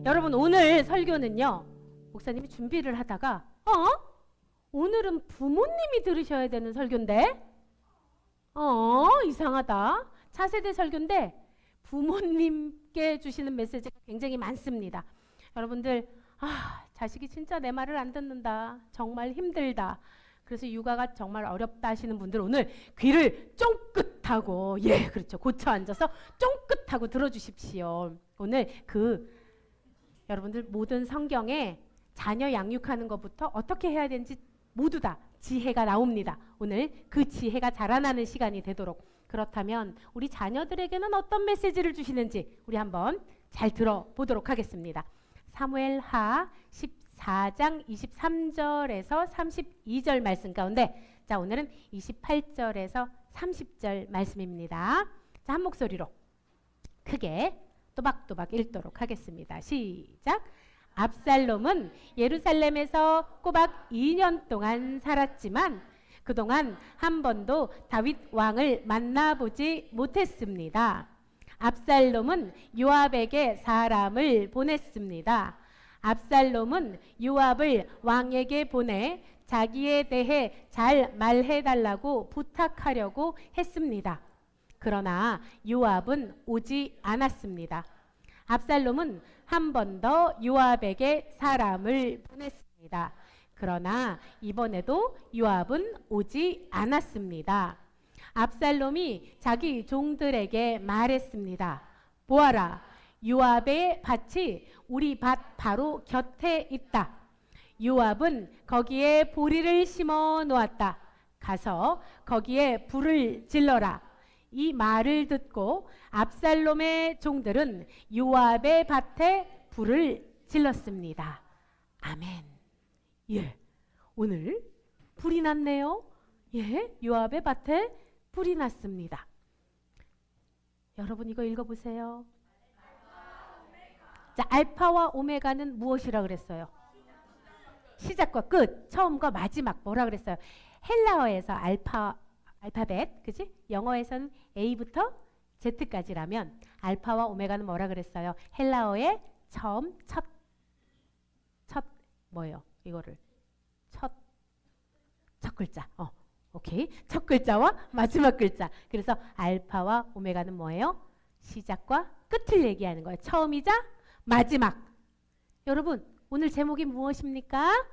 여러분 오늘 설교는요, 목사님이 준비를 하다가 오늘은 부모님이 들으셔야 되는 설교인데 이상하다. 차세대 설교인데 부모님께 주시는 메시지가 굉장히 많습니다. 여러분들 자식이 진짜 내 말을 안 듣는다, 정말 힘들다, 그래서 육아가 정말 어렵다 하시는 분들 오늘 귀를 쫑긋하고, 그렇죠, 고쳐 앉아서 쫑긋하고 들어주십시오. 오늘 여러분들 모든 성경에 자녀 양육하는 것부터 어떻게 해야 되는지 모두 다 지혜가 나옵니다. 오늘 그 지혜가 자라나는 시간이 되도록, 그렇다면 우리 자녀들에게는 어떤 메시지를 주시는지 우리 한번 잘 들어보도록 하겠습니다. 사무엘하 14장 23절에서 32절 말씀 가운데, 자, 오늘은 28절에서 30절 말씀입니다. 자, 한 목소리로 크게 또박또박 읽도록 하겠습니다. 시작. 압살롬은 예루살렘에서 꼬박 2년 동안 살았지만 그동안 한 번도 다윗 왕을 만나보지 못했습니다. 압살롬은 요압에게 사람을 보냈습니다. 압살롬은 요압을 왕에게 보내 자기에 대해 잘 말해달라고 부탁하려고 했습니다. 그러나 요압은 오지 않았습니다. 압살롬은 한 번 더 요압에게 사람을 보냈습니다. 그러나 이번에도 요압은 오지 않았습니다. 압살롬이 자기 종들에게 말했습니다. 보아라, 요압의 밭이 우리 밭 바로 곁에 있다. 요압은 거기에 보리를 심어 놓았다. 가서 거기에 불을 질러라. 이 말을 듣고 압살롬의 종들은 요압의 밭에 불을 질렀습니다. 아멘. 오늘 불이 났네요. 요압의 밭에 불이 났습니다. 여러분 이거 읽어보세요. 자, 알파와 오메가는 무엇이라 그랬어요? 시작과 끝, 처음과 마지막. 뭐라 그랬어요? 헬라어에서 알파벳, 그지? 영어에서는 A부터 Z까지라면 알파와 오메가는 뭐라 그랬어요? 헬라어의 처음, 첫 뭐예요? 이거를 첫 글자. 오케이. 첫 글자와 마지막 글자. 그래서 알파와 오메가는 뭐예요? 시작과 끝을 얘기하는 거예요. 처음이자 마지막. 여러분, 오늘 제목이 무엇입니까?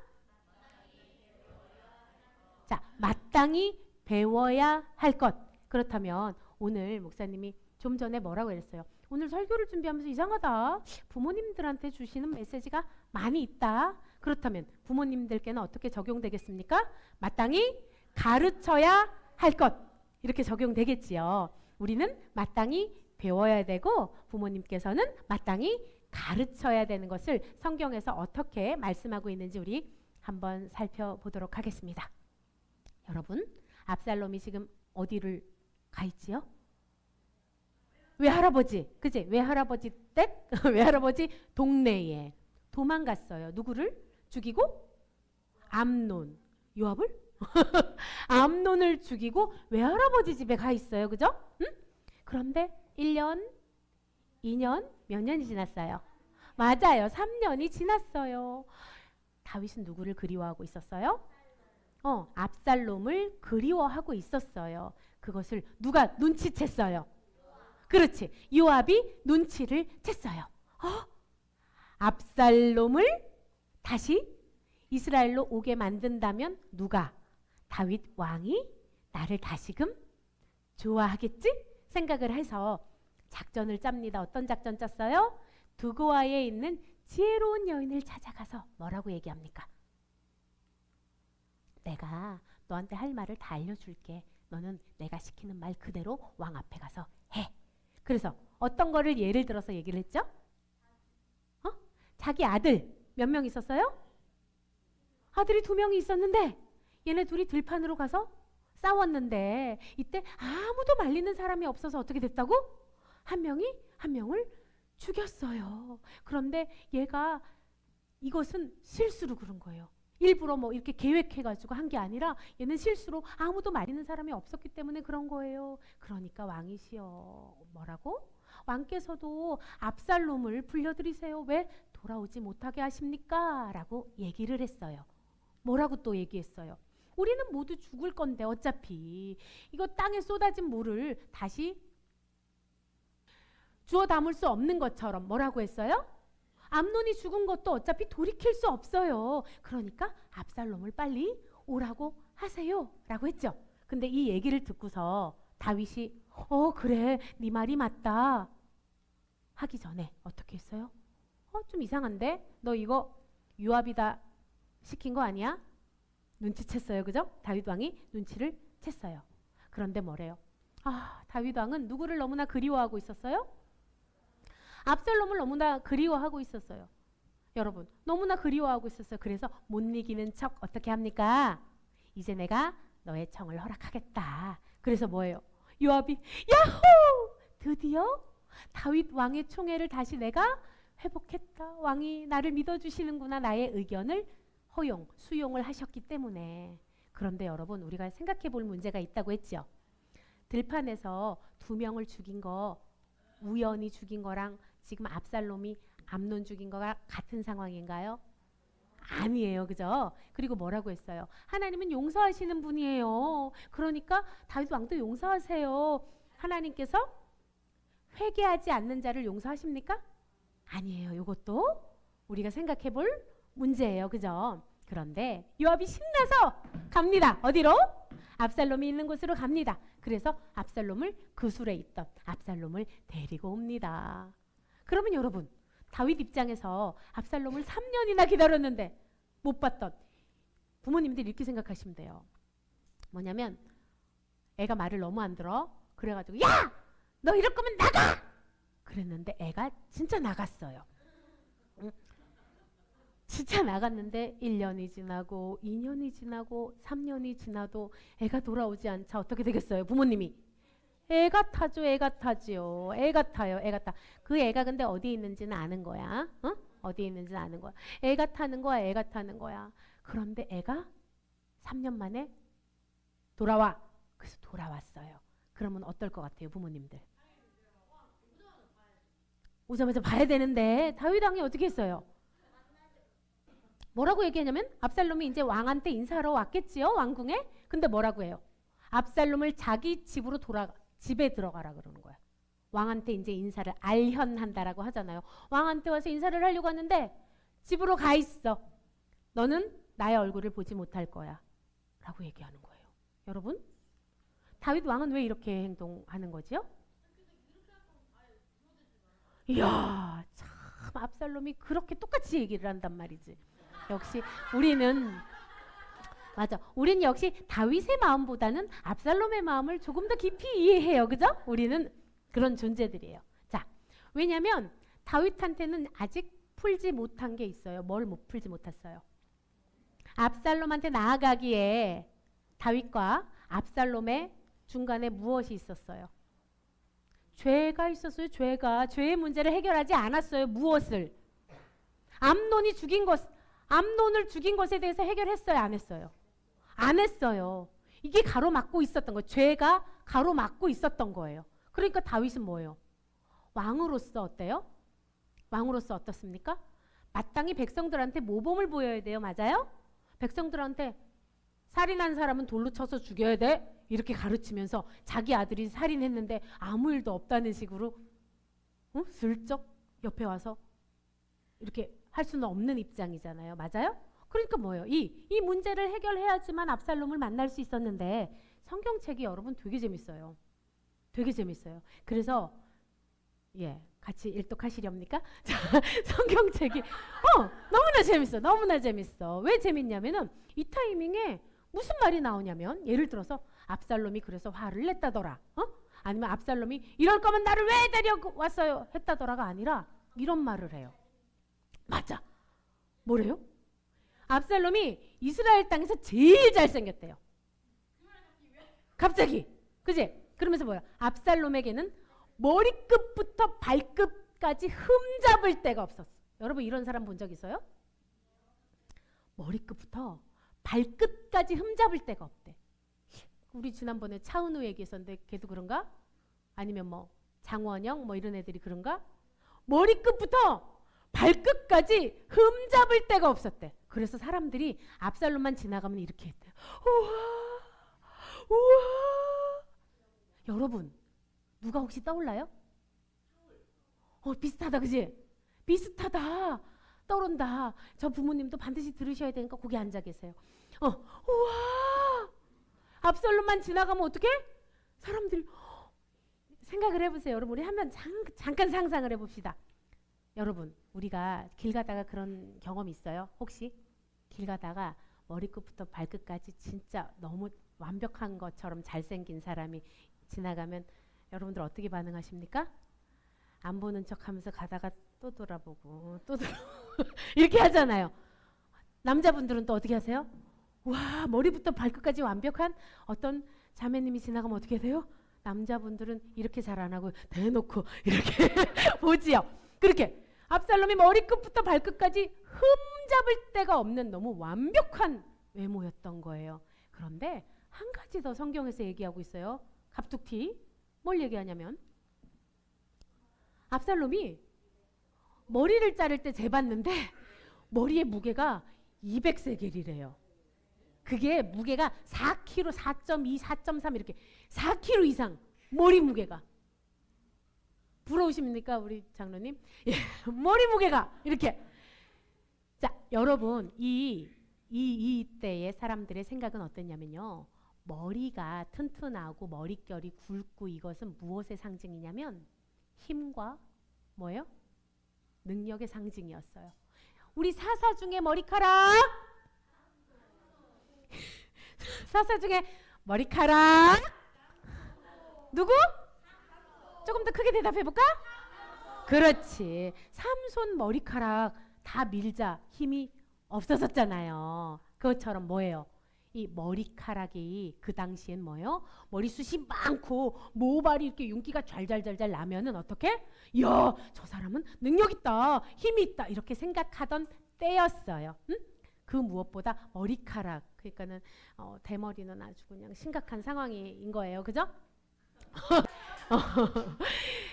자, 마땅히 배워야 할 것. 그렇다면 오늘 목사님이 좀 전에 뭐라고 했어요? 오늘 설교를 준비하면서 이상하다, 부모님들한테 주시는 메시지가 많이 있다. 그렇다면 부모님들께는 어떻게 적용되겠습니까? 마땅히 가르쳐야 할 것, 이렇게 적용되겠지요. 우리는 마땅히 배워야 되고 부모님께서는 마땅히 가르쳐야 되는 것을 성경에서 어떻게 말씀하고 있는지 우리 한번 살펴보도록 하겠습니다. 여러분, 압살롬이 지금 어디를 가 있지요? 외할아버지, 그지? 외할아버지 댁, 외할아버지 동네에 도망갔어요. 누구를 죽이고? 암논. 요압을? 암논을 죽이고 외할아버지 집에 가 있어요. 그죠? 응? 그런데 1년, 2년, 몇 년이 지났어요? 맞아요. 3년이 지났어요. 다윗은 누구를 그리워하고 있었어요? 압살롬을 그리워하고 있었어요. 그것을 누가 눈치챘어요? 그렇지, 요압이 눈치를 챘어요. 압살롬을 다시 이스라엘로 오게 만든다면 누가? 다윗 왕이 나를 다시금 좋아하겠지? 생각을 해서 작전을 짭니다. 어떤 작전 짰어요? 두고아에 있는 지혜로운 여인을 찾아가서 뭐라고 얘기합니까? 내가 너한테 할 말을 다 알려줄게. 너는 내가 시키는 말 그대로 왕 앞에 가서 해. 그래서 어떤 거를 예를 들어서 얘기를 했죠? 자기 아들 몇 명 있었어요? 아들이 2명이 있었는데 얘네 둘이 들판으로 가서 싸웠는데 이때 아무도 말리는 사람이 없어서 어떻게 됐다고? 한 명이 한 명을 죽였어요. 그런데 얘가 이것은 실수로 그런 거예요. 일부러 뭐 이렇게 계획해가지고 한 게 아니라 얘는 실수로 아무도 말리는 사람이 없었기 때문에 그런 거예요. 그러니까 왕이시여, 뭐라고? 왕께서도 압살롬을 불러들이세요. 왜 돌아오지 못하게 하십니까? 라고 얘기를 했어요. 뭐라고 또 얘기했어요? 우리는 모두 죽을 건데 어차피 이거 땅에 쏟아진 물을 다시 주워 담을 수 없는 것처럼 뭐라고 했어요? 암논이 죽은 것도 어차피 돌이킬 수 없어요. 그러니까 압살롬을 빨리 오라고 하세요 라고 했죠. 근데 이 얘기를 듣고서 다윗이 그래 네 말이 맞다 하기 전에 어떻게 했어요? 좀 이상한데? 너 이거 요압이다 시킨 거 아니야? 눈치챘어요. 그죠? 다윗 왕이 눈치를 챘어요. 그런데 뭐래요? 다윗 왕은 누구를 너무나 그리워하고 있었어요? 압살롬을 너무나 그리워하고 있었어요. 여러분 너무나 그리워하고 있었어요. 그래서 못 이기는 척 어떻게 합니까? 이제 내가 너의 청을 허락하겠다. 그래서 뭐예요? 요압이 야호! 드디어 다윗 왕의 총애를 다시 내가 회복했다. 왕이 나를 믿어주시는구나. 나의 의견을 수용을 하셨기 때문에. 그런데 여러분 우리가 생각해 볼 문제가 있다고 했죠. 들판에서 2명을 죽인 거 우연히 죽인 거랑 지금 압살롬이 암논 죽인 거가 같은 상황인가요? 아니에요. 그죠? 그리고 뭐라고 했어요? 하나님은 용서하시는 분이에요. 그러니까 다윗 왕도 용서하세요. 하나님께서 회개하지 않는 자를 용서하십니까? 아니에요. 이것도 우리가 생각해 볼 문제예요. 그죠? 그런데 요압이 신나서 갑니다. 어디로? 압살롬이 있는 곳으로 갑니다. 그래서 압살롬을 그술에 있던 압살롬을 데리고 옵니다. 그러면 여러분 다윗 입장에서 압살롬을 3년이나 기다렸는데 못 봤던 부모님들 이렇게 생각하시면 돼요. 뭐냐면 애가 말을 너무 안 들어. 그래가지고 야! 너 이럴 거면 나가! 그랬는데 애가 진짜 나갔어요. 진짜 나갔는데 1년이 지나고 2년이 지나고 3년이 지나도 애가 돌아오지 않자 어떻게 되겠어요? 부모님이 애가 타죠. 애가 타지요. 애가 타요. 애가 타. 그 애가 근데 어디 있는지는 아는 거야. 어디 있는지는 아는 거야. 애가 타는 거야. 애가 타는 거야. 그런데 애가 3년 만에 돌아와. 그래서 돌아왔어요. 그러면 어떨 것 같아요, 부모님들? 오자마자 봐야 되는데 다윗 왕이 어떻게 했어요? 뭐라고 얘기하냐면 압살롬이 이제 왕한테 인사하러 왔겠지요, 왕궁에. 근데 뭐라고 해요? 압살롬을 자기 집으로 집에 들어가라 그러는 거야. 왕한테 이제 인사를 알현한다라고 하잖아요. 왕한테 와서 인사를 하려고 하는데 집으로 가 있어. 너는 나의 얼굴을 보지 못할 거야. 라고 얘기하는 거예요. 여러분, 다윗 왕은 왜 이렇게 행동하는 거죠? 이야, 참 압살롬이 그렇게 똑같이 얘기를 한단 말이지. 역시 우리는 우린 역시 다윗의 마음보다는 압살롬의 마음을 조금 더 깊이 이해해요. 그죠? 우리는 그런 존재들이에요. 자, 왜냐하면 다윗한테는 아직 풀지 못한 게 있어요. 뭘 못 풀지 못했어요? 압살롬한테 나아가기에 다윗과 압살롬의 중간에 무엇이 있었어요? 죄가 있었어요. 죄의 문제를 해결하지 않았어요. 무엇을? 암논을 죽인 것에 대해서 해결했어요? 안 했어요? 안 했어요. 이게 가로막고 있었던 거예요. 죄가 가로막고 있었던 거예요. 그러니까 다윗은 뭐예요? 왕으로서 어때요? 왕으로서 어떻습니까? 마땅히 백성들한테 모범을 보여야 돼요. 맞아요? 백성들한테 살인한 사람은 돌로 쳐서 죽여야 돼. 이렇게 가르치면서 자기 아들이 살인했는데 아무 일도 없다는 식으로 슬쩍 옆에 와서 이렇게 할 수는 없는 입장이잖아요. 맞아요? 그러니까 뭐예요? 이 문제를 해결해야지만 압살롬을 만날 수 있었는데 성경책이 여러분 되게 재밌어요. 되게 재밌어요. 그래서 같이 일독하시렵니까? 성경책이 너무나 재밌어. 너무나 재밌어. 왜 재밌냐면은 이 타이밍에 무슨 말이 나오냐면 예를 들어서 압살롬이 그래서 화를 냈다더라. 아니면 압살롬이 이럴 거면 나를 왜 데려왔어요? 했다더라가 아니라 이런 말을 해요. 맞아. 뭐래요? 압살롬이 이스라엘 땅에서 제일 잘생겼대요. 갑자기. 그지? 그러면서 뭐야? 압살롬에게는 머리끝부터 발끝까지 흠잡을 데가 없었어. 여러분 이런 사람 본 적 있어요? 머리끝부터 발끝까지 흠잡을 데가 없대. 우리 지난번에 차은우 얘기했었는데 걔도 그런가? 아니면 뭐 장원영 뭐 이런 애들이 그런가? 머리끝부터 발끝까지 흠잡을 데가 없었대. 그래서 사람들이 압살롬만 지나가면 이렇게 했대요. 우와, 우와. 여러분, 누가 혹시 떠올라요? 비슷하다, 그지? 비슷하다. 떠오른다. 저 부모님도 반드시 들으셔야 되니까 거기 앉아 계세요. 우와. 압살롬만 지나가면 어떻게? 사람들이 생각을 해보세요. 여러분, 우리 한번 잠깐 상상을 해봅시다. 여러분, 우리가 길 가다가 그런 경험 있어요? 혹시? 길 가다가 머리끝부터 발끝까지 진짜 너무 완벽한 것처럼 잘생긴 사람이 지나가면 여러분들 어떻게 반응하십니까? 안 보는 척하면서 가다가 또 돌아보고 또 이렇게 하잖아요. 남자분들은 또 어떻게 하세요? 와, 머리부터 발끝까지 완벽한 어떤 자매님이 지나가면 어떻게 돼요? 남자분들은 이렇게 잘 안 하고 대놓고 이렇게 보지요. 그렇게 압살롬이 머리끝부터 발끝까지 흠잡을 데가 없는 너무 완벽한 외모였던 거예요. 그런데 한 가지 더 성경에서 얘기하고 있어요. 갑툭튀. 뭘 얘기하냐면 압살롬이 머리를 자를 때 재봤는데 머리의 무게가 200세겔이래요. 그게 무게가 4kg, 4.2, 4.3 이렇게 4kg 이상 머리 무게가. 부러우십니까 우리 장로님? 예, 머리 무게가 이렇게. 자, 여러분 이때의 사람들의 생각은 어땠냐면요. 머리가 튼튼하고 머릿결이 굵고 이것은 무엇의 상징이냐면 힘과 뭐예요? 능력의 상징이었어요. 우리 사사 중에 머리카락 사사 중에 머리카락 누구? 조금 더 크게 대답해볼까? 그렇지. 삼손 머리카락 다 밀자 힘이 없어졌잖아요. 그것처럼 뭐예요? 이 머리카락이 그 당시엔 뭐예요? 머리숱이 많고 모발이 이렇게 윤기가 잘잘잘잘 나면은 어떻게? 야, 저 사람은 능력 있다, 힘이 있다 이렇게 생각하던 때였어요. 응? 그 무엇보다 머리카락, 그러니까는 대머리는 아주 그냥 심각한 상황인 거예요. 그죠?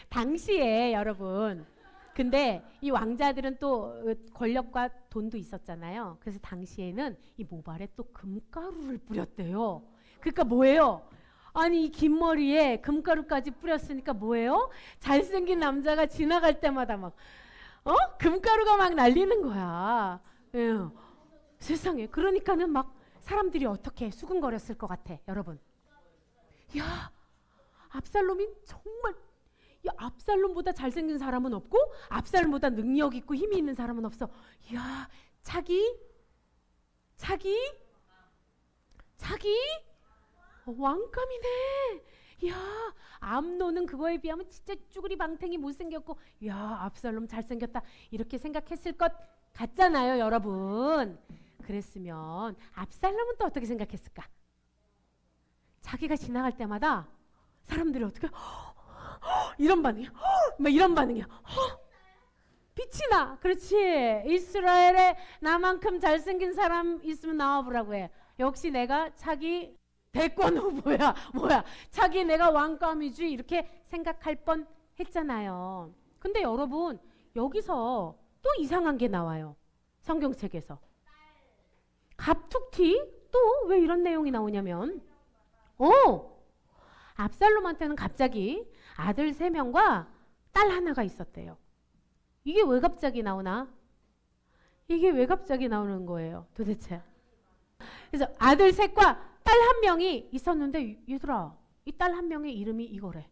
당시에 여러분, 근데 이 왕자들은 또 권력과 돈도 있었잖아요. 그래서 당시에는 이 모발에 또 금가루를 뿌렸대요. 그러니까 뭐예요? 아니, 이 긴 머리에 금가루까지 뿌렸으니까 뭐예요? 잘생긴 남자가 지나갈 때마다 막 금가루가 막 날리는 거야. 예. 세상에. 그러니까는 막 사람들이 어떻게 수근거렸을 것 같아, 여러분. 야, 압살롬이 정말, 야, 압살롬보다 잘생긴 사람은 없고 압살롬보다 능력 있고 힘이 있는 사람은 없어. 야, 자기 왕감이네. 야, 암논은 그거에 비하면 진짜 쭈구리 방탱이 못생겼고, 야, 압살롬 잘생겼다 이렇게 생각했을 것 같잖아요, 여러분. 그랬으면 압살롬은 또 어떻게 생각했을까? 자기가 지나갈 때마다 사람들이 어떻게 이런 반응이야. 막 이런 반응이야. 빛이 나. 그렇지. 이스라엘에 나만큼 잘생긴 사람 있으면 나와보라고 해. 역시 내가 차기 대권 후보야. 뭐야. 차기 내가 왕감이지. 이렇게 생각할 뻔 했잖아요. 근데 여러분, 여기서 또 이상한 게 나와요. 성경책에서. 갑툭튀? 또 왜 이런 내용이 나오냐면 압살롬한테는 갑자기 아들 3명과 딸 하나가 있었대요. 이게 왜 갑자기 나오나? 이게 왜 갑자기 나오는 거예요, 도대체? 그래서 아들 셋과 딸 1명이 있었는데, 얘들아, 이 딸 1명의 이름이 이거래.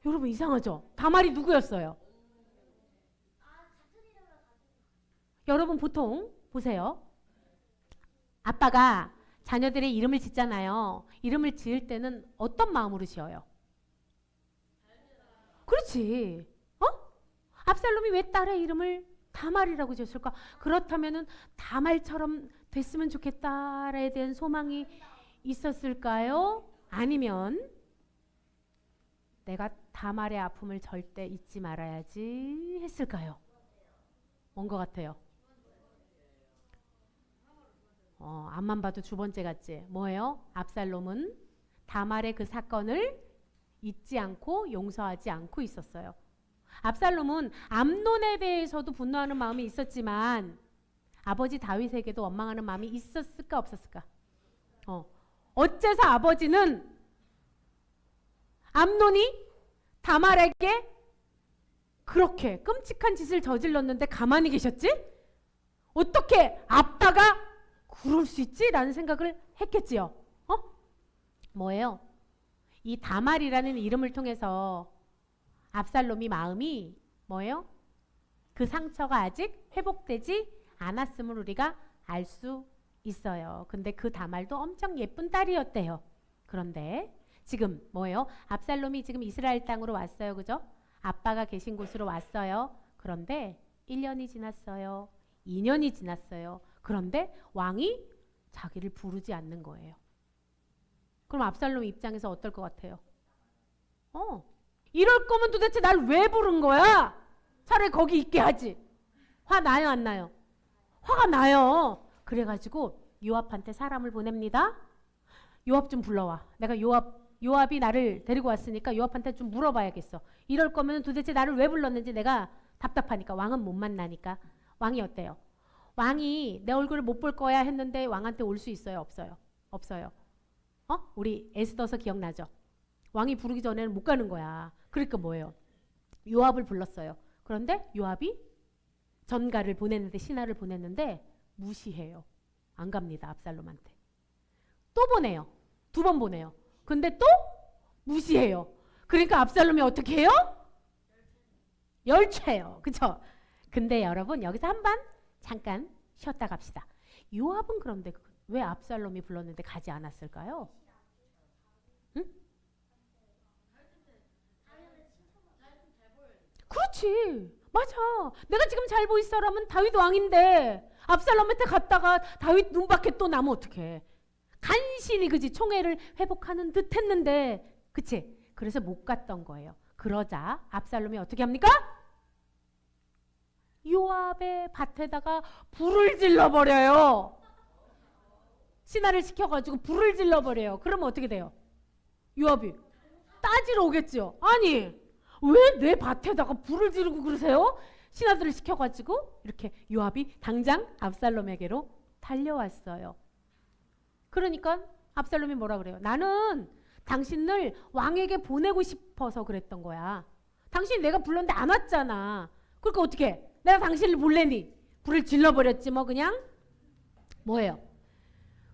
여러분 이상하죠? 다말이 누구였어요? 여러분 보통 보세요. 아빠가 자녀들의 이름을 짓잖아요. 이름을 지을 때는 어떤 마음으로 지어요? 그렇지. 압살롬이 왜 딸의 이름을 다말이라고 지었을까? 그렇다면은 다말처럼 됐으면 좋겠다에 대한 소망이 있었을까요? 아니면 내가 다말의 아픔을 절대 잊지 말아야지 했을까요? 뭔 것 같아요? 앞만 봐도 두 번째 같지. 뭐예요? 압살롬은 다말의 그 사건을 잊지 않고 용서하지 않고 있었어요. 압살롬은 암논에 대해서도 분노하는 마음이 있었지만 아버지 다윗에게도 원망하는 마음이 있었을까 없었을까? 어째서 아버지는 암논이 다말에게 그렇게 끔찍한 짓을 저질렀는데 가만히 계셨지? 어떻게 아빠가 그럴 수 있지? 라는 생각을 했겠지요. 뭐예요? 이 다말이라는 이름을 통해서 압살롬이 마음이 뭐예요? 그 상처가 아직 회복되지 않았음을 우리가 알 수 있어요. 근데 그 다말도 엄청 예쁜 딸이었대요. 그런데 지금 뭐예요? 압살롬이 지금 이스라엘 땅으로 왔어요. 그죠? 아빠가 계신 곳으로 왔어요. 그런데 1년이 지났어요. 2년이 지났어요. 그런데 왕이 자기를 부르지 않는 거예요. 그럼 압살롬 입장에서 어떨 것 같아요? 이럴 거면 도대체 날 왜 부른 거야? 차라리 거기 있게 하지. 화 나요, 안 나요? 화가 나요. 그래가지고 요압한테 사람을 보냅니다. 요압 좀 불러와. 내가 요압이 나를 데리고 왔으니까 요압한테 좀 물어봐야겠어. 이럴 거면 도대체 나를 왜 불렀는지 내가 답답하니까. 왕은 못 만나니까. 왕이 어때요? 왕이 내 얼굴을 못 볼 거야 했는데 왕한테 올 수 있어요? 없어요? 없어요. 우리 에스더서 기억나죠? 왕이 부르기 전에는 못 가는 거야. 그러니까 뭐예요? 요압을 불렀어요. 그런데 요압이 전가를 보냈는데, 신하를 보냈는데 무시해요. 안 갑니다. 압살롬한테. 또 보내요. 2번 보내요. 근데 또 무시해요. 그러니까 압살롬이 어떻게 해요? 열채요. 그쵸? 근데 여러분 여기서 한번 잠깐 쉬었다 갑시다. 요압은 그런데 왜 압살롬이 불렀는데 가지 않았을까요? 응? 그렇지. 맞아. 내가 지금 잘 보일 사람은 다윗 왕인데 압살롬한테 갔다가 다윗 눈밖에 또 나면 어떡해. 간신히 그지 총애를 회복하는 듯 했는데 그치? 그래서 못 갔던 거예요. 그러자 압살롬이 어떻게 합니까? 요압의 밭에다가 불을 질러버려요. 신하를 시켜가지고 불을 질러버려요. 그러면 어떻게 돼요? 요압이 따지러 오겠죠. 아니 왜 내 밭에다가 불을 지르고 그러세요? 신하들을 시켜가지고 이렇게 요압이 당장 압살롬에게로 달려왔어요. 그러니까 압살롬이 뭐라 그래요? 나는 당신을 왕에게 보내고 싶어서 그랬던 거야. 당신이 내가 불렀는데 안 왔잖아. 그러니까 어떻게 해? 내가 당신을 보내니 불을 질러버렸지 뭐 그냥. 뭐예요?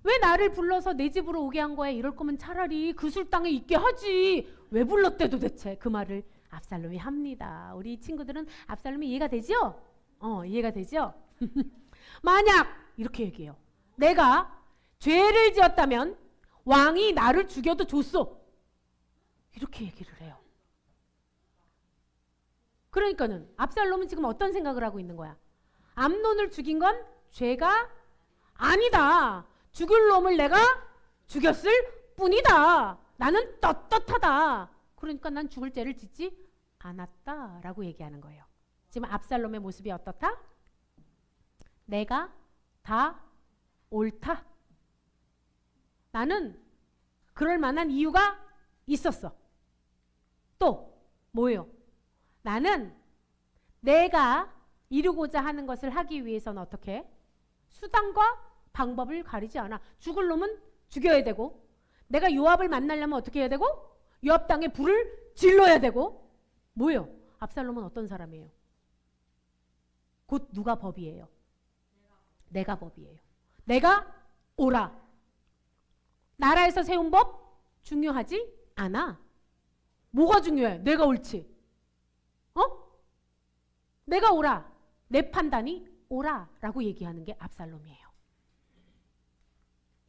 왜 나를 불러서 내 집으로 오게 한 거야? 이럴 거면 차라리 그 술 땅에 있게 하지. 왜 불렀대 도대체? 그 말을 압살롬이 합니다. 우리 친구들은 압살롬이 이해가 되죠? 이해가 되죠? 만약 이렇게 얘기해요. 내가 죄를 지었다면 왕이 나를 죽여도 좋소. 이렇게 얘기를 해요. 그러니까는 압살롬은 지금 어떤 생각을 하고 있는 거야? 암논을 죽인 건 죄가 아니다. 죽일 놈을 내가 죽였을 뿐이다. 나는 떳떳하다. 그러니까 난 죽을 죄를 짓지 않았다라고 얘기하는 거예요. 지금 압살롬의 모습이 어떻다? 내가 다 옳다. 나는 그럴 만한 이유가 있었어. 또 뭐예요? 나는 내가 이루고자 하는 것을 하기 위해서는 어떻게? 수단과 방법을 가리지 않아. 죽을 놈은 죽여야 되고 내가 요압을 만나려면 어떻게 해야 되고? 요압 땅에 불을 질러야 되고. 뭐예요? 압살롬은 어떤 사람이에요? 곧 누가 법이에요? 내가 법이에요. 내가 옳아. 나라에서 세운 법 중요하지 않아. 뭐가 중요해? 내가 옳지. 내가 옳아. 내 판단이 옳아 라고 얘기하는 게 압살롬이에요.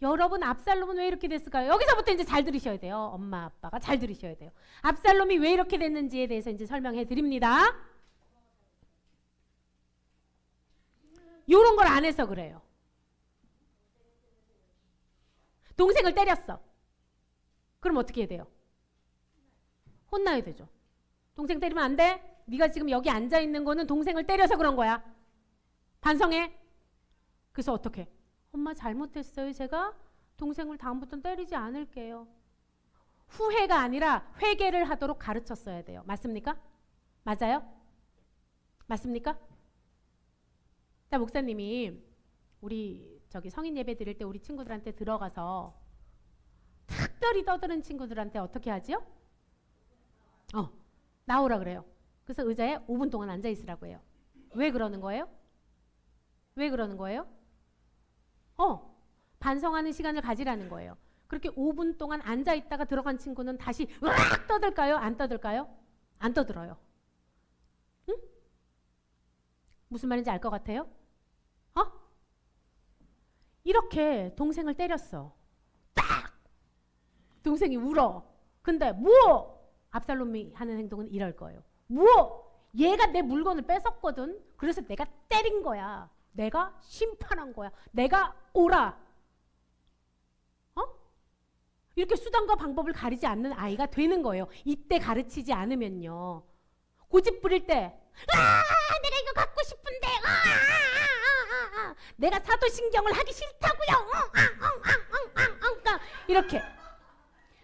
여러분 압살롬은 왜 이렇게 됐을까요? 여기서부터 이제 잘 들으셔야 돼요. 엄마 아빠가 잘 들으셔야 돼요. 압살롬이 왜 이렇게 됐는지에 대해서 이제 설명해 드립니다. 이런 걸 안 해서 그래요. 동생을 때렸어. 그럼 어떻게 해야 돼요? 혼나야 되죠. 동생 때리면 안 돼? 네가 지금 여기 앉아 있는 거는 동생을 때려서 그런 거야. 반성해. 그래서 어떻게? 엄마 잘못했어요. 제가 동생을 다음부터는 때리지 않을게요. 후회가 아니라 회개를 하도록 가르쳤어야 돼요. 맞습니까? 맞아요? 맞습니까? 자, 목사님이 우리 저기 성인 예배 드릴 때 우리 친구들한테 들어가서 특별히 떠드는 친구들한테 어떻게 하지요? 나오라 그래요. 그래서 의자에 5분 동안 앉아 있으라고 해요. 왜 그러는 거예요? 왜 그러는 거예요? 반성하는 시간을 가지라는 거예요. 그렇게 5분 동안 앉아 있다가 들어간 친구는 다시 으악 떠들까요? 안 떠들까요? 안 떠들어요. 응? 무슨 말인지 알 것 같아요? 이렇게 동생을 때렸어. 딱! 동생이 울어. 근데 뭐? 압살롬이 하는 행동은 이럴 거예요. 뭐? 얘가 내 물건을 뺏었거든. 그래서 내가 때린 거야. 내가 심판한 거야. 내가 오라. 이렇게 수단과 방법을 가리지 않는 아이가 되는 거예요. 이때 가르치지 않으면요. 고집 부릴 때 내가 이거 갖고 싶은데 내가 사도신경을 하기 싫다고요. 그러니까 이렇게.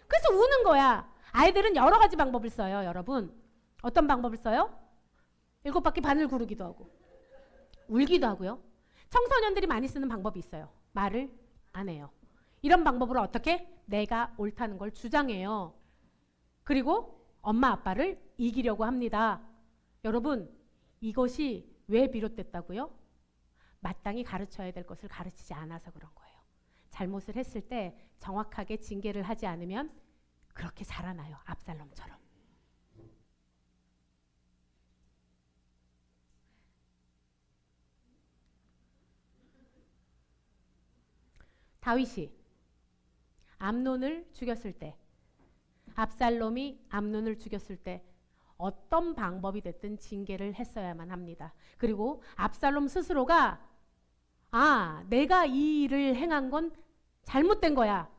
그래서 우는 거야. 아이들은 여러 가지 방법을 써요. 여러분. 어떤 방법을 써요? 7바퀴 바늘 구르기도 하고 울기도 하고요. 청소년들이 많이 쓰는 방법이 있어요. 말을 안 해요. 이런 방법으로 어떻게? 내가 옳다는 걸 주장해요. 그리고 엄마 아빠를 이기려고 합니다. 여러분, 이것이 왜 비롯됐다고요? 마땅히 가르쳐야 될 것을 가르치지 않아서 그런 거예요. 잘못을 했을 때 정확하게 징계를 하지 않으면 그렇게 자라나요. 압살롬처럼. 다윗이 암논을 죽였을 때, 압살롬이 암논을 죽였을 때 어떤 방법이 됐든 징계를 했어야만 합니다. 그리고 압살롬 스스로가 내가 이 일을 행한 건 잘못된 거야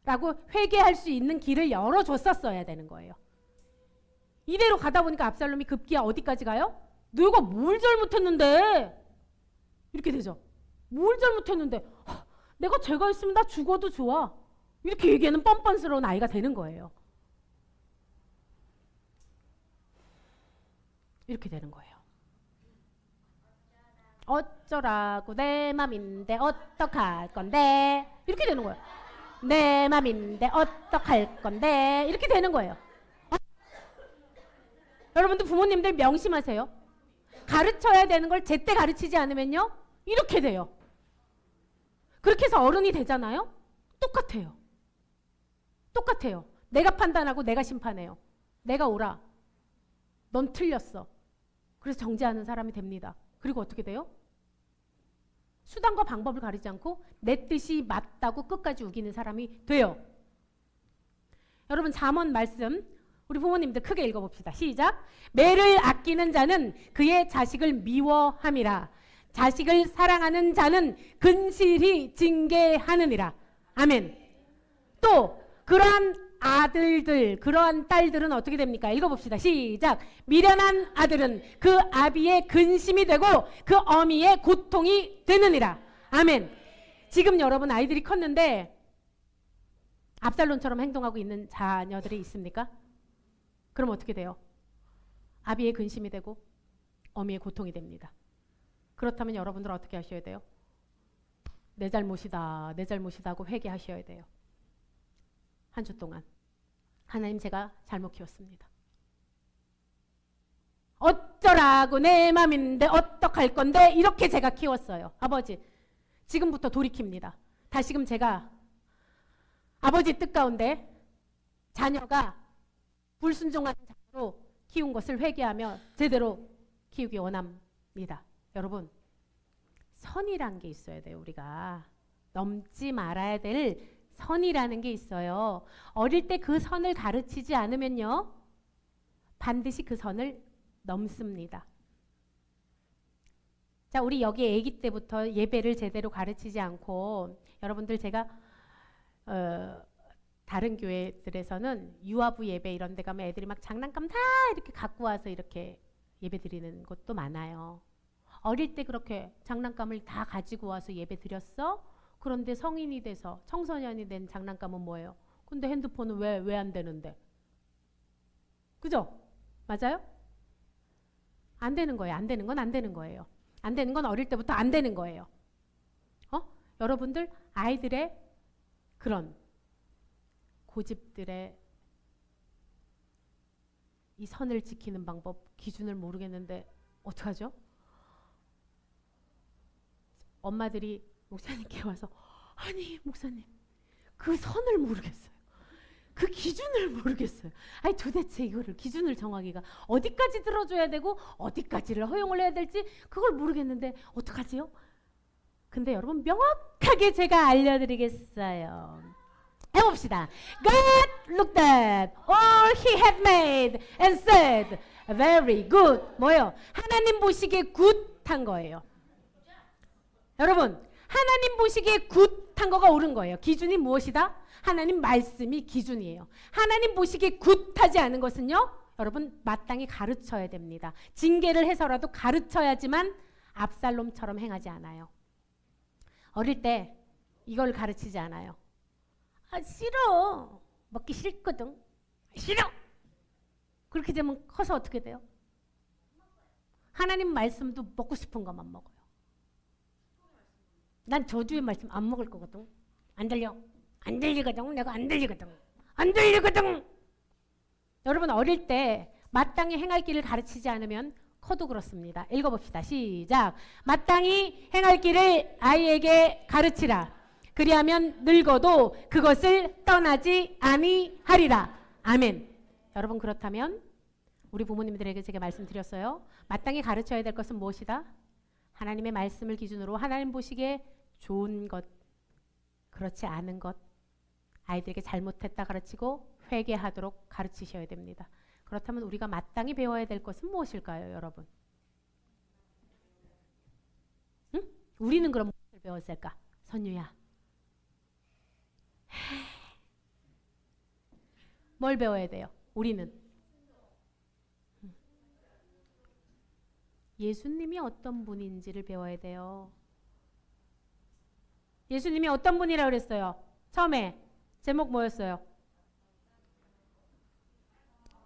라고 회개할 수 있는 길을 열어줬었어야 되는 거예요. 이대로 가다 보니까 압살롬이 급기야 어디까지 가요? 내가 뭘 잘못했는데? 이렇게 되죠. 뭘 잘못했는데? 내가 죄가 있으면 나 죽어도 좋아. 이렇게 얘기하는 뻔뻔스러운 아이가 되는 거예요. 이렇게 되는 거예요. 어쩌라고 내 맘인데 어떡할 건데 이렇게 되는 거예요. 내 맘인데 어떡할 건데 이렇게 되는 거예요. 여러분들 부모님들 명심하세요. 가르쳐야 되는 걸 제때 가르치지 않으면요 이렇게 돼요. 그렇게 해서 어른이 되잖아요. 똑같아요. 똑같아요. 내가 판단하고 내가 심판해요. 내가 옳아. 넌 틀렸어. 그래서 정죄하는 사람이 됩니다. 그리고 어떻게 돼요? 수단과 방법을 가리지 않고 내 뜻이 맞다고 끝까지 우기는 사람이 돼요. 여러분 잠언 말씀 우리 부모님들 크게 읽어봅시다. 시작. 매를 아끼는 자는 그의 자식을 미워함이라. 자식을 사랑하는 자는 근실히 징계하느니라. 아멘. 또 그러한 아들들, 그러한 딸들은 어떻게 됩니까? 읽어봅시다. 시작. 미련한 아들은 그 아비의 근심이 되고 그 어미의 고통이 되느니라. 아멘. 지금 여러분 아이들이 컸는데 압살롬처럼 행동하고 있는 자녀들이 있습니까? 그럼 어떻게 돼요? 아비의 근심이 되고 어미의 고통이 됩니다. 그렇다면 여러분들 어떻게 하셔야 돼요? 내 잘못이다, 내 잘못이다 하고 회개하셔야 돼요. 한 주 동안 하나님 제가 잘못 키웠습니다. 어쩌라고 내 맘인데 어떡할 건데 이렇게 제가 키웠어요. 아버지 지금부터 돌이킵니다. 다시금 제가 아버지 뜻 가운데 자녀가 불순종하는 자녀로 키운 것을 회개하며 제대로 키우기 원합니다. 여러분 선이란 게 있어야 돼요. 우리가 넘지 말아야 될 선이라는 게 있어요. 어릴 때 그 선을 가르치지 않으면요 반드시 그 선을 넘습니다. 자, 우리 여기 아기 때부터 예배를 제대로 가르치지 않고 여러분들 제가 다른 교회들에서는 유아부 예배 이런 데 가면 애들이 막 장난감 다 이렇게 갖고 와서 이렇게 예배 드리는 곳도 많아요. 어릴 때 그렇게 장난감을 다 가지고 와서 예배 드렸어? 그런데 성인이 돼서 청소년이 된 장난감은 뭐예요? 근데 핸드폰은 왜 안 되는데? 그죠? 맞아요? 안 되는 거예요. 안 되는 건 안 되는 거예요. 안 되는 건 어릴 때부터 안 되는 거예요. 여러분들 아이들의 그런 고집들의 이 선을 지키는 방법, 기준을 모르겠는데 어떡하죠? 엄마들이 목사님께 와서 아니 목사님 그 선을 모르겠어요. 그 기준을 모르겠어요. 아니 도대체 이거를 기준을 정하기가 어디까지 들어줘야 되고 어디까지를 허용을 해야 될지 그걸 모르겠는데 어떡하지요? 근데 여러분 명확하게 제가 알려드리겠어요. 해봅시다. God looked at all he had made and said, very good. 뭐예요? 하나님 보시기에 굿한 거예요. 여러분 하나님 보시기에 굿한 거가 옳은 거예요. 기준이 무엇이다? 하나님 말씀이 기준이에요. 하나님 보시기에 굿하지 않은 것은요, 여러분 마땅히 가르쳐야 됩니다. 징계를 해서라도 가르쳐야지만 압살롬처럼 행하지 않아요. 어릴 때 이걸 가르치지 않아요. 아 싫어. 먹기 싫거든. 싫어. 그렇게 되면 커서 어떻게 돼요? 하나님 말씀도 먹고 싶은 것만 먹어요. 난 저주의 말씀 안 먹을 거거든. 안 들려. 안 들리거든. 내가 안 들리거든. 안 들리거든. 여러분 어릴 때 마땅히 행할 길을 가르치지 않으면 커도 그렇습니다. 읽어봅시다. 시작. 마땅히 행할 길을 아이에게 가르치라. 그리하면 늙어도 그것을 떠나지 아니하리라. 아멘. 여러분 그렇다면 우리 부모님들에게 제가 말씀드렸어요. 마땅히 가르쳐야 될 것은 무엇이다? 하나님의 말씀을 기준으로 하나님 보시기에 좋은 것, 그렇지 않은 것, 아이들에게 잘못했다 가르치고 회개하도록 가르치셔야 됩니다. 그렇다면 우리가 마땅히 배워야 될 것은 무엇일까요, 여러분? 응? 우리는 그럼 무엇을 배웠을까? 선유야. 뭘 배워야 돼요? 우리는 예수님이 어떤 분인지를 배워야 돼요. 예수님이 어떤 분이라고 그랬어요? 처음에 제목 뭐였어요?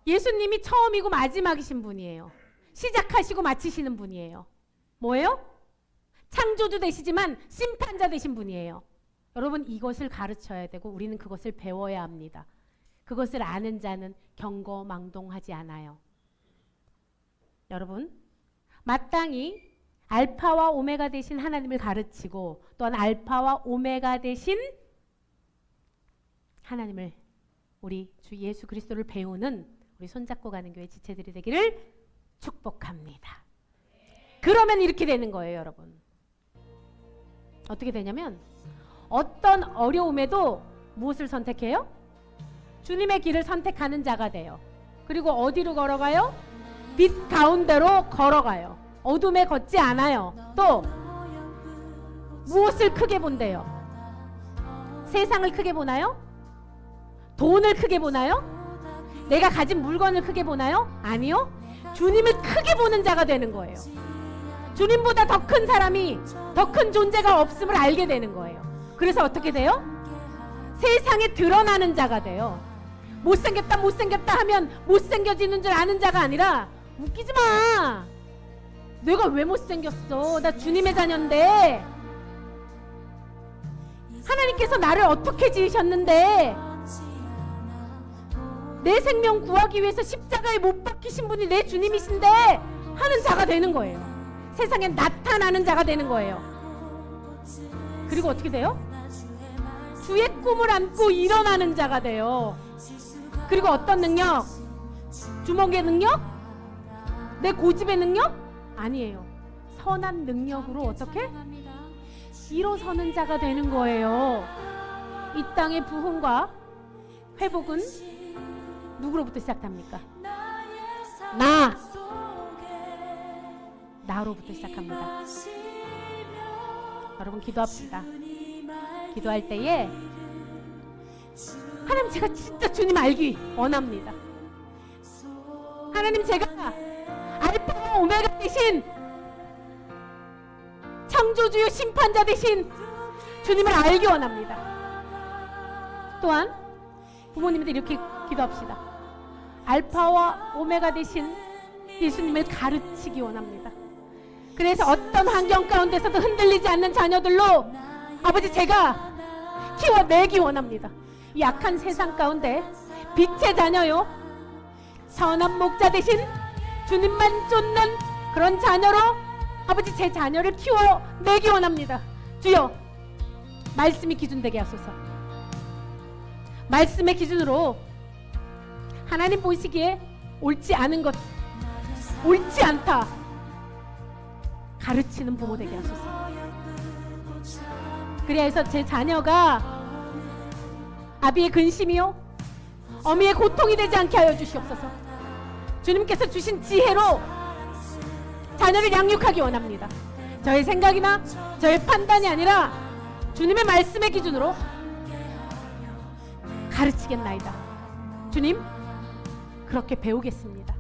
예수님이 처음이고 마지막이신 분이에요. 시작하시고 마치시는 분이에요. 뭐예요? 창조주 되시지만 심판자 되신 분이에요. 여러분 이것을 가르쳐야 되고 우리는 그것을 배워야 합니다. 그것을 아는 자는 경거망동하지 않아요. 여러분 마땅히 알파와 오메가 되신 하나님을 가르치고 또한 알파와 오메가 되신 하나님을 우리 주 예수 그리스도를 배우는 우리 손잡고 가는 교회 지체들이 되기를 축복합니다. 그러면 이렇게 되는 거예요, 여러분. 어떻게 되냐면 어떤 어려움에도 무엇을 선택해요? 주님의 길을 선택하는 자가 돼요. 그리고 어디로 걸어가요? 빛 가운데로 걸어가요. 어둠에 걷지 않아요. 또 무엇을 크게 본대요? 세상을 크게 보나요? 돈을 크게 보나요? 내가 가진 물건을 크게 보나요? 아니요. 주님을 크게 보는 자가 되는 거예요. 주님보다 더 큰 사람이, 더 큰 존재가 없음을 알게 되는 거예요. 그래서 어떻게 돼요? 세상에 드러나는 자가 돼요. 못생겼다 못생겼다 하면 못생겨지는 줄 아는 자가 아니라 웃기지 마. 내가 왜 못생겼어? 나 주님의 자녀인데. 하나님께서 나를 어떻게 지으셨는데 내 생명 구하기 위해서 십자가에 못 박히신 분이 내 주님이신데 하는 자가 되는 거예요. 세상에 나타나는 자가 되는 거예요. 그리고 어떻게 돼요? 주의 꿈을 안고 일어나는 자가 돼요. 그리고 어떤 능력? 주먹의 능력? 내 고집의 능력? 아니에요. 선한 능력으로 어떻게? 일어서는 자가 되는 거예요. 이 땅의 부흥과 회복은 누구로부터 시작합니까? 나로부터 시작합니다. 여러분 기도합시다. 기도할 때에 하나님 제가 진짜 주님 알기 원합니다. 하나님 제가 알파와 오메가 되신 창조주요 심판자 되신 주님을 알기 원합니다. 또한 부모님들 이렇게 기도합시다. 알파와 오메가 되신 예수님을 가르치기 원합니다. 그래서 어떤 환경 가운데서도 흔들리지 않는 자녀들로 아버지 제가 키워내기 원합니다. 이 약한 세상 가운데 빛의 자녀요, 선한 목자 되신 주님만 쫓는 그런 자녀로 아버지 제 자녀를 키워내기 원합니다. 주여, 말씀이 기준 되게 하소서. 말씀의 기준으로 하나님 보시기에 옳지 않은 것, 옳지 않다 가르치는 부모 되게 하소서. 그래서 제 자녀가 아비의 근심이요 어미의 고통이 되지 않게 하여 주시옵소서. 주님께서 주신 지혜로 자녀를 양육하기 원합니다. 저의 생각이나 저의 판단이 아니라 주님의 말씀의 기준으로 가르치겠나이다. 주님, 그렇게 배우겠습니다.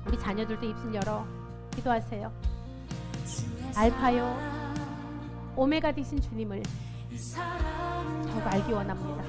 우리 자녀들도 입술 열어 기도하세요. 알파요 오메가 되신 주님을 더욱 알기 원합니다.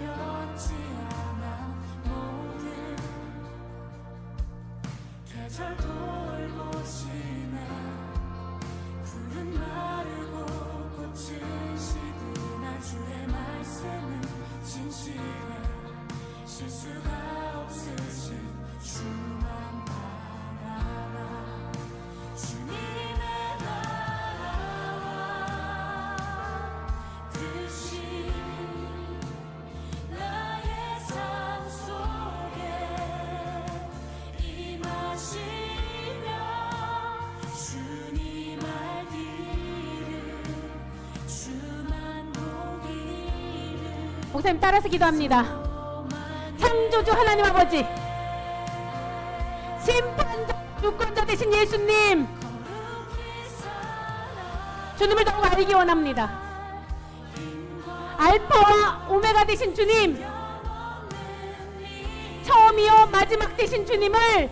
목사님 따라서 기도합니다. 창조주 하나님 아버지, 심판자 주권자 되신 예수님, 주님을 더욱 알기 원합니다. 알파와 오메가 되신 주님, 처음이요 마지막 되신 주님을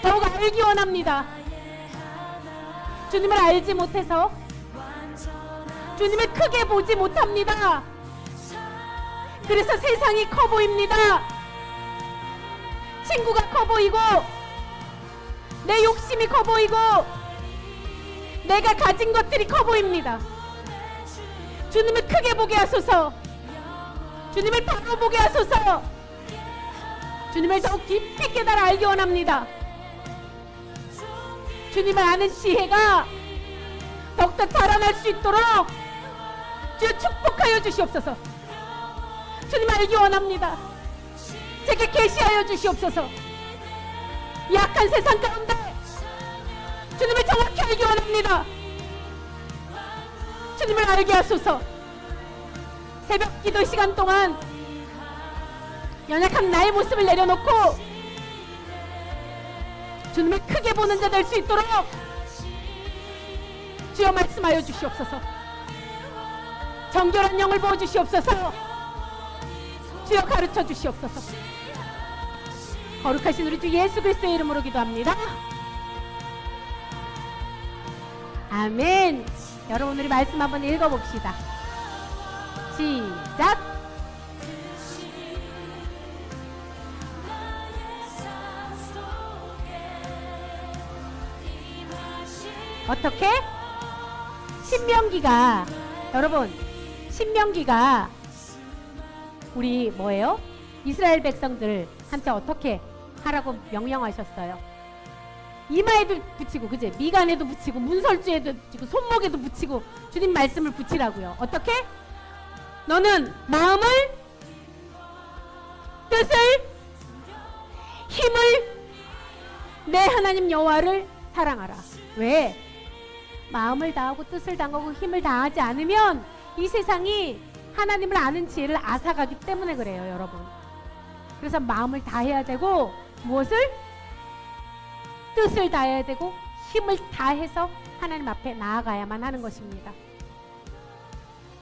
더욱 알기 원합니다. 주님을 알지 못해서 주님을 크게 보지 못합니다. 그래서 세상이 커 보입니다. 친구가 커 보이고 내 욕심이 커 보이고 내가 가진 것들이 커 보입니다. 주님을 크게 보게 하소서. 주님을 바로 보게 하소서. 주님을 더욱 깊이 깨달아 알기 원합니다. 주님을 아는 지혜가 더욱더 자라날 수 있도록 주여 축복하여 주시옵소서. 주님 알기 원합니다. 제게 계시하여 주시옵소서. 약한 세상 가운데 주님을 정확히 알기 원합니다. 주님을 알게 하소서. 새벽 기도 시간 동안 연약한 나의 모습을 내려놓고 주님을 크게 보는 자 될 수 있도록 주여 말씀하여 주시옵소서. 정결한 영을 부어주시옵소서. 주여 가르쳐 주시옵소서. 거룩하신 우리 주 예수 그리스도의 이름으로 기도합니다. 아멘. 여러분 우리 말씀 한번 읽어봅시다. 시작. 어떻게? 신명기가 여러분 신명기가 우리 뭐예요? 이스라엘 백성들한테 어떻게 하라고 명령하셨어요? 이마에도 붙이고 그제 미간에도 붙이고 문설주에도 붙이고 손목에도 붙이고 주님 말씀을 붙이라고요. 어떻게? 너는 마음을 뜻을 힘을 내 하나님 여호와를 사랑하라. 왜? 마음을 다하고 뜻을 다하고 힘을 다하지 않으면 이 세상이 하나님을 아는 지혜를 앗아가기 때문에 그래요, 여러분. 그래서 마음을 다해야 되고 무엇을? 뜻을 다해야 되고 힘을 다해서 하나님 앞에 나아가야만 하는 것입니다.